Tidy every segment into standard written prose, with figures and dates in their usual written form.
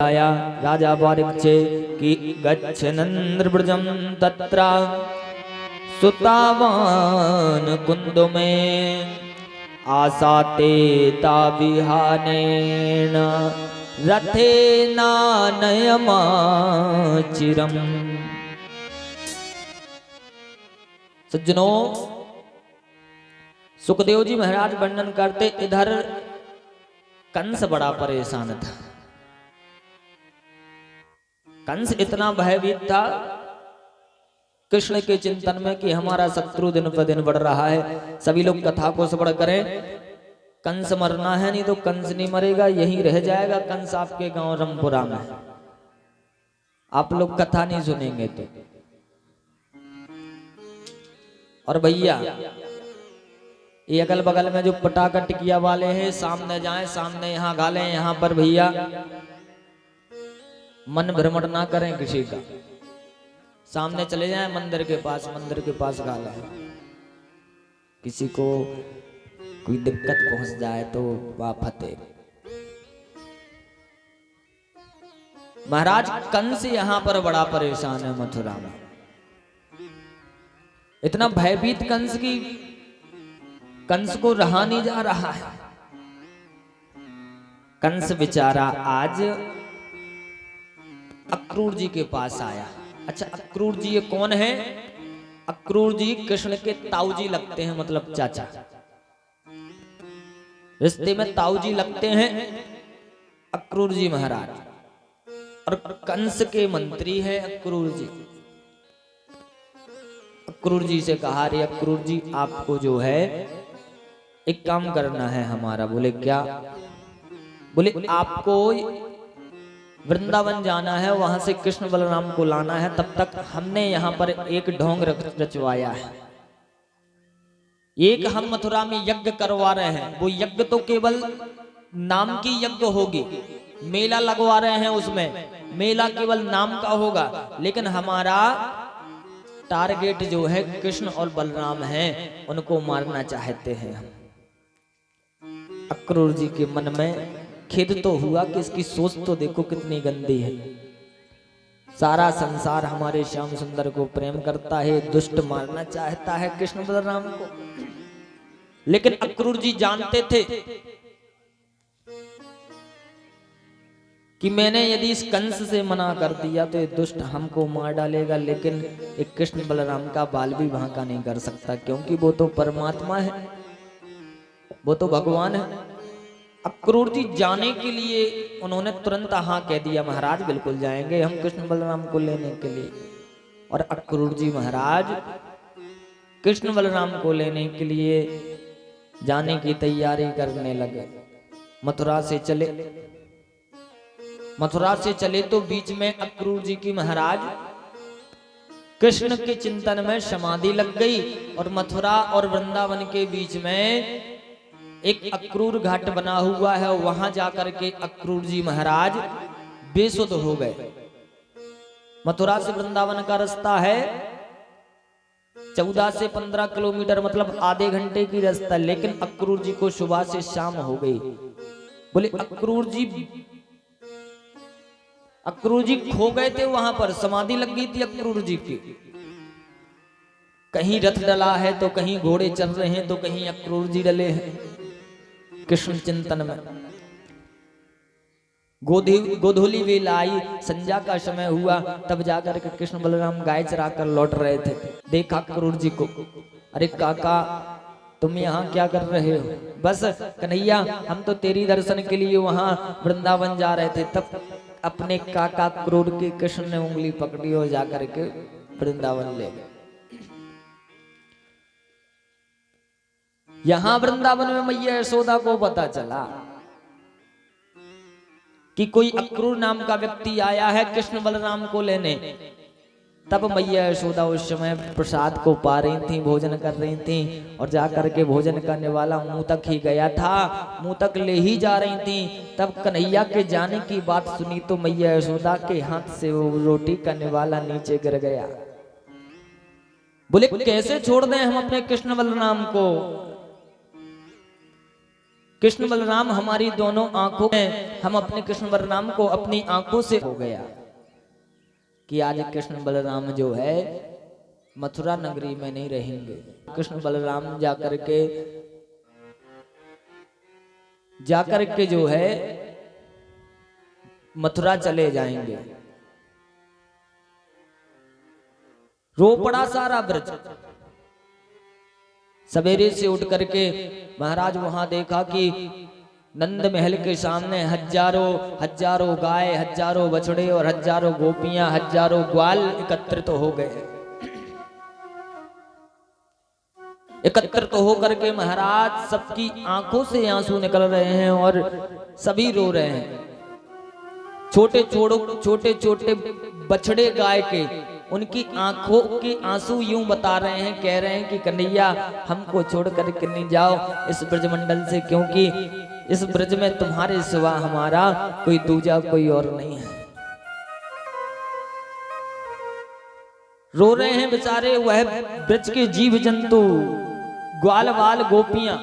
आया राजा वारिक्षे कि गच्छनन्द्रव्रजं तत्र सुतावान कुंद में आसाते ताविहानेन रथेना नयमाचिरम। सज्जनों, सुखदेव जी महाराज वर्णन करते, इधर कंस बड़ा परेशान था। कंस इतना भयभीत था कृष्ण के चिंतन में कि हमारा शत्रु दिन पर दिन बढ़ रहा है। सभी लोग कथा को श्रवण करें, कंस मरना है नहीं तो कंस नहीं मरेगा, यहीं रह जाएगा कंस आपके गांव रमपुरा में। आप लोग कथा नहीं सुनेंगे तो। और भैया ये अगल बगल में जो पटाखा टिकिया वाले हैं, सामने जाएं, सामने यहाँ गालें, यहाँ पर भैया मन भ्रमण ना करें किसी का। सामने चले जाएं मंदिर के पास गाला है। किसी को कोई दिक्कत पहुंच जाए तो वाफते। महाराज कंस यहां पर बड़ा परेशान है मथुरा में। इतना भयभीत कंस की कंस को रहा नहीं जा रहा है। कंस बेचारा आज अक्रूर जी के पास आया। अच्छा, अक्रूर जी ये कौन है? अक्रूर जी कृष्ण के ताऊ जी लगते हैं, मतलब चाचा। रिश्ते में ताऊ जी लगते हैं अक्रूर जी महाराज। और कंस के मंत्री हैं अक्रूर जी। अक्रूर जी से कहा, रे अक्रूर जी, आपको जो है एक काम करना है हमारा। बोले क्या? बोले आपको वृंदावन जाना है, वहां से कृष्ण बलराम को लाना है। तब तक हमने यहाँ पर एक ढोंग रचवाया है। एक हम मथुरा में यज्ञ करवा रहे हैं। वो यज्ञ तो केवल नाम की यज्ञ होगी। मेला लगवा रहे हैं, उसमें मेला केवल नाम का होगा। लेकिन हमारा टारगेट जो है कृष्ण और बलराम हैं, उनको मारना चाहते हैं हम। अक्रूर जी के मन में खेद तो हुआ कि इसकी सोच तो देखो कितनी गंदी है। सारा संसार हमारे श्याम सुंदर को प्रेम करता है, दुष्ट मारना चाहता है कृष्ण बलराम को। लेकिन अक्रूर जी जानते थे कि मैंने यदि इस कंस से मना कर दिया तो ये दुष्ट हमको मार डालेगा। लेकिन एक कृष्ण बलराम का बाल भी बांका नहीं कर सकता, क्योंकि वो तो परमात्मा है, वो तो भगवान है। अक्रूर जी जाने के लिए उन्होंने तुरंत हाँ कह दिया, महाराज बिल्कुल जाएंगे हम कृष्ण बलराम को लेने के लिए। और अक्रूर जी महाराज कृष्ण बलराम को लेने के लिए जाने की तैयारी करने लगे। मथुरा से चले तो बीच में अक्रूर जी की महाराज कृष्ण के चिंतन में समाधि लग गई। और मथुरा और वृंदावन के बीच में एक अक्रूर घाट बना हुआ है। वहां जाकर के अक्रूर जी महाराज बेसुध हो गए। मथुरा से वृंदावन का रास्ता है 14 से 15 किलोमीटर, मतलब आधे घंटे की रास्ता। लेकिन अक्रूर जी को सुबह से शाम हो गई। बोले अक्रूर जी खो गए थे। वहां पर समाधि लग गई थी अक्रूर जी की। कहीं रथ डला है तो कहीं घोड़े चल रहे हैं तो कहीं अक्रूर जी डले हैं कृष्ण चिंतन में। गोधूली वेला आई, संध्या का समय हुआ, तब जाकर के कृष्ण बलराम गाय चरा कर लौट रहे थे। देखा अक्रूर जी को, अरे काका तुम यहाँ क्या कर रहे हो? बस कन्हैया, हम तो तेरी दर्शन के लिए वहां वृंदावन जा रहे थे। तब अपने काका क्रूर के कृष्ण ने उंगली पकड़ी और जाकर के वृंदावन ले गए। यहां वृंदावन में मैया यशोदा को पता चला कि कोई अक्रूर नाम का व्यक्ति आया है कृष्ण बलराम को लेने। तब मैया यशोदा उस समय प्रसाद को पा रही थी, भोजन कर रही थी। और जाकर के भोजन करने वाला मुंह तक ही गया था, मुंह तक ले ही जा रही थी। तब कन्हैया के जाने की बात सुनी तो मैया यशोदा के हाथ से वो रोटी करने वाला नीचे गिर गया। बोले कैसे छोड़ दें हम अपने कृष्ण बलराम को? कृष्ण बलराम हमारी दोनों आंखों में, हम अपने कृष्ण बलराम को अपनी आंखों से हो गया कि आज कृष्ण बलराम जो है मथुरा नगरी में नहीं रहेंगे। कृष्ण बलराम जाकर के जो है मथुरा चले जाएंगे। रो पड़ा सारा ब्रज। सवेरे से उठ करके महाराज वहां देखा कि नंद महल के सामने हजारों गाय, हजारों बछड़े और हजारों गोपियां, हजारों ग्वाल एकत्रित हो गए। एकत्रित होकर के महाराज सबकी आंखों से आंसू निकल रहे हैं और सभी रो रहे हैं। छोटे छोटे बछड़े गाय के उनकी आंखों के आंसू यूं बता रहे हैं, कह रहे हैं कि कन्हैया हमको छोड़ कर नहीं जाओ इस ब्रजमंडल से, क्योंकि इस ब्रज में तुम्हारे सिवा हमारा कोई दूजा कोई और नहीं है। रो रहे हैं बेचारे वह ब्रज के जीव जंतु, ग्वाल बाल गोपियां।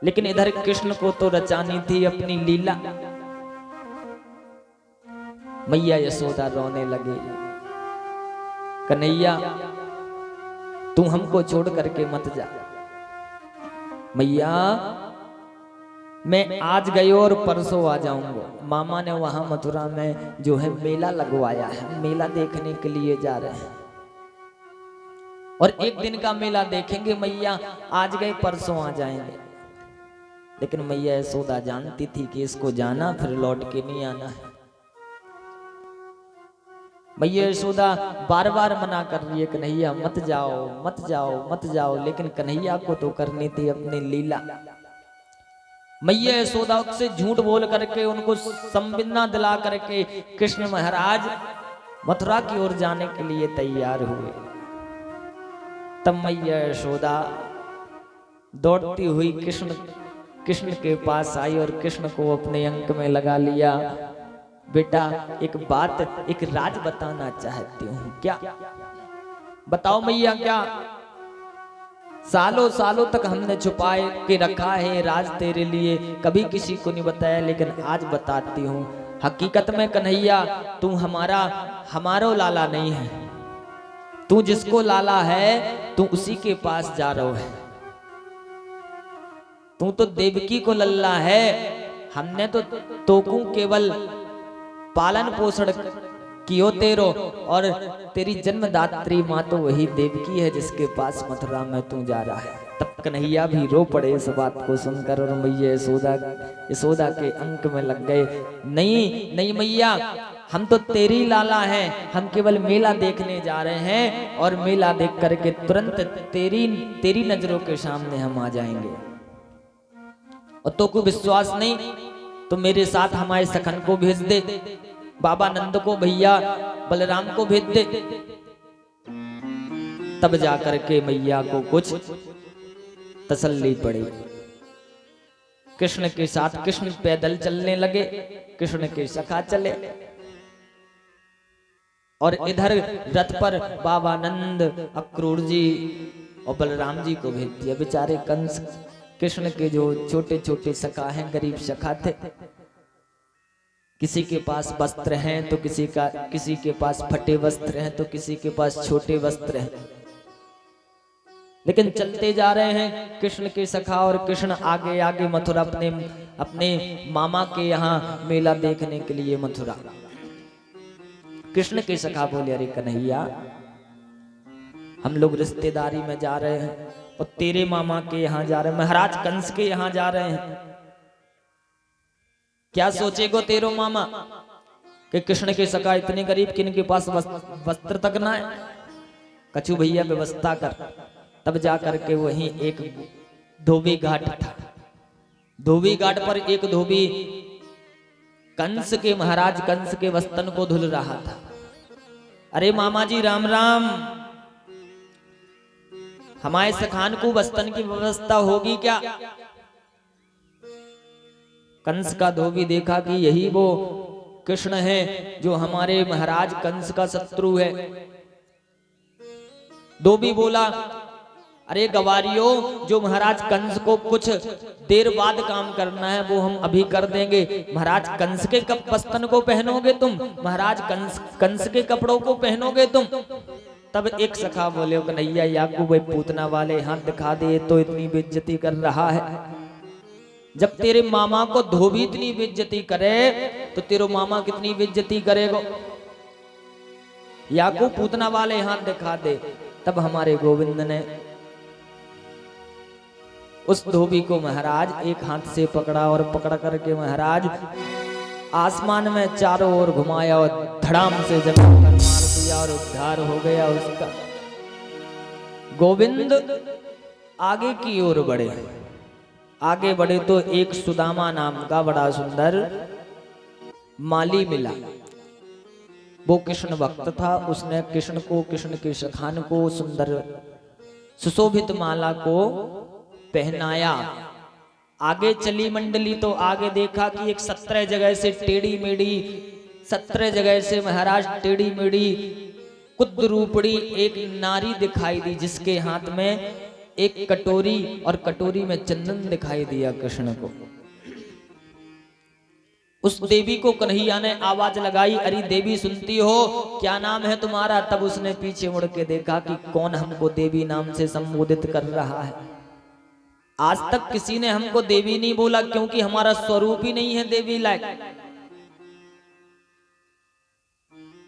लेकिन इधर कृष्ण को तो रचानी थी अपनी लीला। मैया यशोदा रोने लगे, कन्हैया तू हमको छोड़ करके मत जा। मैया मैं आज गई और परसों आ जाऊंगा। मामा ने वहां मथुरा में जो है मेला लगवाया है, मेला देखने के लिए जा रहे हैं और एक दिन का मेला देखेंगे। मैया आज गए परसों आ जाएंगे। लेकिन मैया यशोदा जानती थी कि इसको जाना फिर लौट के नहीं आना है। मैया यशोदा बार बार मना कर रही है, कन्हैया मत जाओ मत जाओ मत जाओ। लेकिन कन्हैया को तो करनी थी अपनी लीला। मैया यशोदा से झूठ बोल करके उनको संवेदना दिला करके कृष्ण महाराज मथुरा की ओर जाने के लिए तैयार हुए। तब मैया यशोदा दौड़ती हुई कृष्ण के पास आई और कृष्ण को अपने अंक में लगा लिया। बेटा एक बात, एक राज बताना चाहती हूँ। क्या? बताओ मैया क्या? सालों सालों तक हमने छुपाए के रखा है राज तेरे लिए, कभी किसी को नहीं बताया, लेकिन आज बताती हूँ। हकीकत में कन्हैया तू हमारो लाला नहीं है। तू जिसको लाला है तू उसी के पास जा रहा है। तू तो देवकी को लल्ला है। हमने तो तोकू केवल पालन पोषण कियो तेरो, और तेरी जन्मदात्री माँ तो वही देवकी है जिसके पास मथुरा में तू जा रहा है। तब कन्हैया भी रो पड़े इस बात को सुनकर और मैया यशोदा के अंक में लग गए। नहीं नहीं मैया, हम तो तेरी लाला हैं, हम केवल मेला देखने जा रहे हैं और मेला देख करके तुरंत तेरी नजरों के सामने हम आ जाएंगे। और तो कोई विश्वास नहीं तो मेरे साथ हमारे सखन को भेज दे, बाबा नंद को, भैया बलराम को भेज दे। तब जाकर के मैया को कुछ तसल्ली पड़ी। कृष्ण के साथ कृष्ण पैदल चलने लगे, कृष्ण के सखा चले और इधर रथ पर बाबा नंद, अक्रूर जी और बलराम जी को भेज दिया। बेचारे कंस कृष्ण के जो छोटे छोटे सखा हैं, गरीब सखा थे, किसी के पास वस्त्र हैं तो किसी के पास फटे वस्त्र हैं तो किसी के पास छोटे वस्त्र हैं, लेकिन चलते जा रहे हैं कृष्ण के सखा। और कृष्ण आगे आगे मथुरा अपने मामा के यहाँ मेला देखने के लिए मथुरा। कृष्ण के सखा बोले, अरे कन्हैया हम लोग रिश्तेदारी में जा रहे हैं और तेरे मामा के यहाँ जा रहे हैं, महाराज कंस के यहाँ जा रहे हैं। क्या सोचेगो तेरो मामा कि कृष्ण के सखा इतने गरीब कि इनके पास वस्त्र तक ना है। कछु भैया व्यवस्था कर। तब जाकर के वहीं एक धोबी घाट था। धोबी घाट पर एक धोबी कंस के, महाराज कंस के वस्त्रन को धुल रहा था। अरे मामा जी राम राम, हमारे सखान को वस्त्रन की व्यवस्था होगी क्या? कंस का धोबी देखा कि यही वो कृष्ण है जो हमारे महाराज कंस का शत्रु है। धोबी बोला, अरे गवारियों, जो महाराज कंस को कुछ देर बाद काम करना है वो हम अभी कर देंगे। महाराज कंस के वस्त्र को पहनोगे तुम, महाराज कंस के कपड़ों को पहनोगे तुम। तब एक सखा बोले, कन्हैया याकूब भाई पूतना वाले हाथ दिखा दे, तो इतनी बेइज्जती कर रहा है। जब तेरे मामा को धोबी इतनी बेइज्जती करे तो तेरे मामा कितनी बेइज्जती करेगा। याकूब पूतना वाले हाथ दिखा दे। तब हमारे गोविंद ने उस धोबी को महाराज एक हाथ से पकड़ा और पकड़ करके महाराज आसमान में चारों ओर घुमाया और धड़ाम से जमीन पर मार दिया और उद्धार हो गया उसका। गोविंद आगे की ओर बढ़े। आगे बढ़े तो एक सुदामा नाम का बड़ा सुंदर माली मिला। वो कृष्ण भक्त था। उसने कृष्ण को, कृष्ण के सखान को सुंदर सुशोभित माला को पहनाया। आगे चली मंडली तो आगे देखा कि एक 17 जगह से टेढ़ी मेढ़ी, 17 जगह से महाराज टेढ़ी मेढ़ी कुद्रूपड़ी एक नारी दिखाई दी, जिसके हाथ में एक कटोरी और कटोरी में चंदन दिखाई दिया कृष्ण को। उस देवी को कन्हैया ने आवाज लगाई, अरे देवी सुनती हो, क्या नाम है तुम्हारा? तब उसने पीछे मुड़ के देखा कि कौन हमको देवी नाम से संबोधित कर रहा है। आज तक किसी ने हमको देवी नहीं बोला, क्योंकि हमारा स्वरूप ही नहीं है देवी लायक।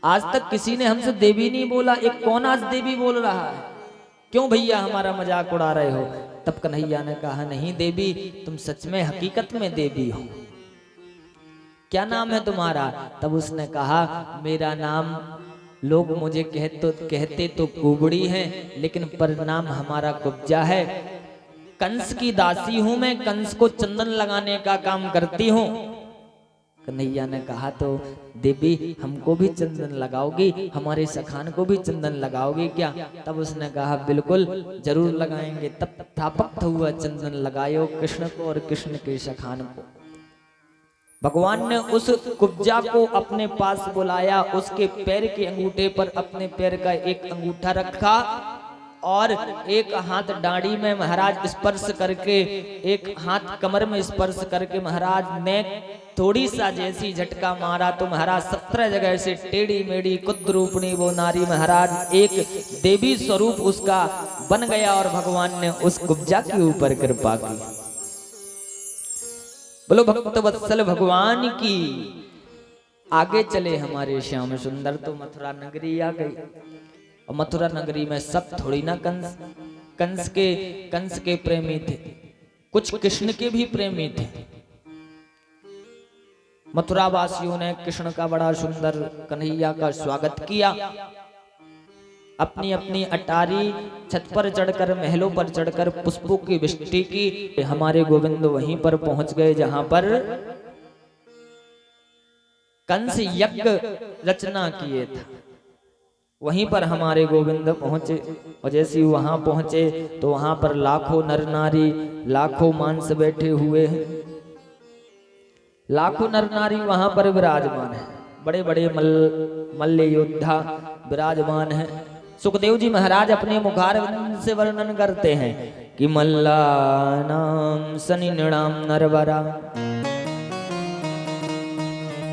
आज तक किसी ने हमसे देवी नहीं बोला, एक कौन आज देवी बोल रहा है? क्यों भैया हमारा मजाक उड़ा रहे हो? तब कन्हैया ने कहा, नहीं देवी, तुम सच में हकीकत में देवी हो। क्या नाम है तुम्हारा? तब उसने कहा, मेरा नाम लोग मुझे कहते तो कुबड़ी है, लेकिन परिणाम हमारा कुब्जा है। कंस की दासी हूं मैं, कंस को चंदन लगाने का काम करती हूं। कन्हैया ने कहा, तो देवी हमको भी चंदन लगाओगी, हमारे सखान को भी चंदन लगाओगी क्या? तब उसने कहा, बिल्कुल जरूर लगाएंगे। तब थापक हुआ चंदन लगायो कृष्ण को और कृष्ण के सखान को। भगवान ने उस कुब्जा को अपने पास बुलाया, उसके पैर के अंगूठे पर अपने पैर का एक अंगूठा रखा और एक हाथ दाढ़ी में महाराज स्पर्श करके, एक हाथ कमर में स्पर्श करके महाराज ने थोड़ी सा जैसी झटका मारा तो महाराज 17 जगह से टेढ़ी मेढ़ी कुद्रूपणी वो नारी महाराज एक देवी स्वरूप उसका बन गया और भगवान ने उस कुब्जा के ऊपर कृपा की। बोलो भक्त वत्सल भगवान की। आगे चले हमारे श्याम सुंदर तो मथुरा नगरी आ गई। और मथुरा नगरी में सब थोड़ी ना कंस के प्रेमी थे, कुछ कृष्ण के भी प्रेमी थे। मथुरा वासियों ने कृष्ण का बड़ा सुंदर कन्हैया का स्वागत किया। अपनी अपनी अटारी छत पर चढ़कर, महलों पर चढ़कर पुष्पों की वृष्टि की। हमारे गोविंद वहीं पर पहुंच गए जहां पर कंस यज्ञ रचना किए था। वहीं पर हमारे गोविंद पहुंचे और जैसे ही वहां पहुंचे तो वहां पर लाखों नर नारी, लाखों मांस बैठे हुए हैं। लाखों नर नारी वहां पर विराजमान है। बड़े बड़े मल्ल योद्धा विराजमान है। सुखदेव जी महाराज अपने मुखारविंद से वर्णन करते हैं कि मल्लानाम सनिनाम नरवरा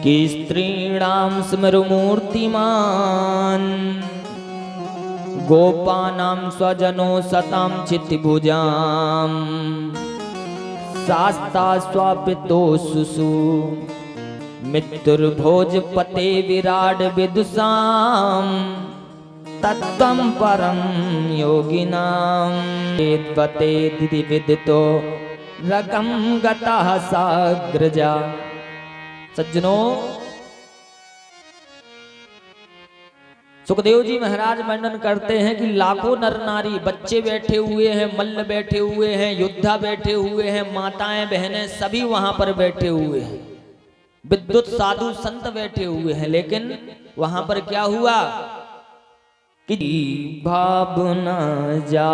कि स्त्रीणाम स्मरुमूर्तिमान गोपानाम स्वजनो सताम चित्तिभुजाम शास्ता स्वापितो सुसु मित्रुर्भोजपते विराड विदुषाम तत्त्वं परम योगिनां वेद्वते दिदि विदितो रकम गतः साग्रजा। सज्जनों, सुखदेव जी महाराज वर्णन करते हैं कि लाखों नर नारी, बच्चे बैठे हुए हैं, मल्ल बैठे हुए हैं, योद्धा बैठे हुए हैं, माताएं बहनें सभी वहां पर बैठे हुए हैं, विद्युत साधु संत बैठे हुए हैं। लेकिन वहां पर क्या हुआ कि भावना जा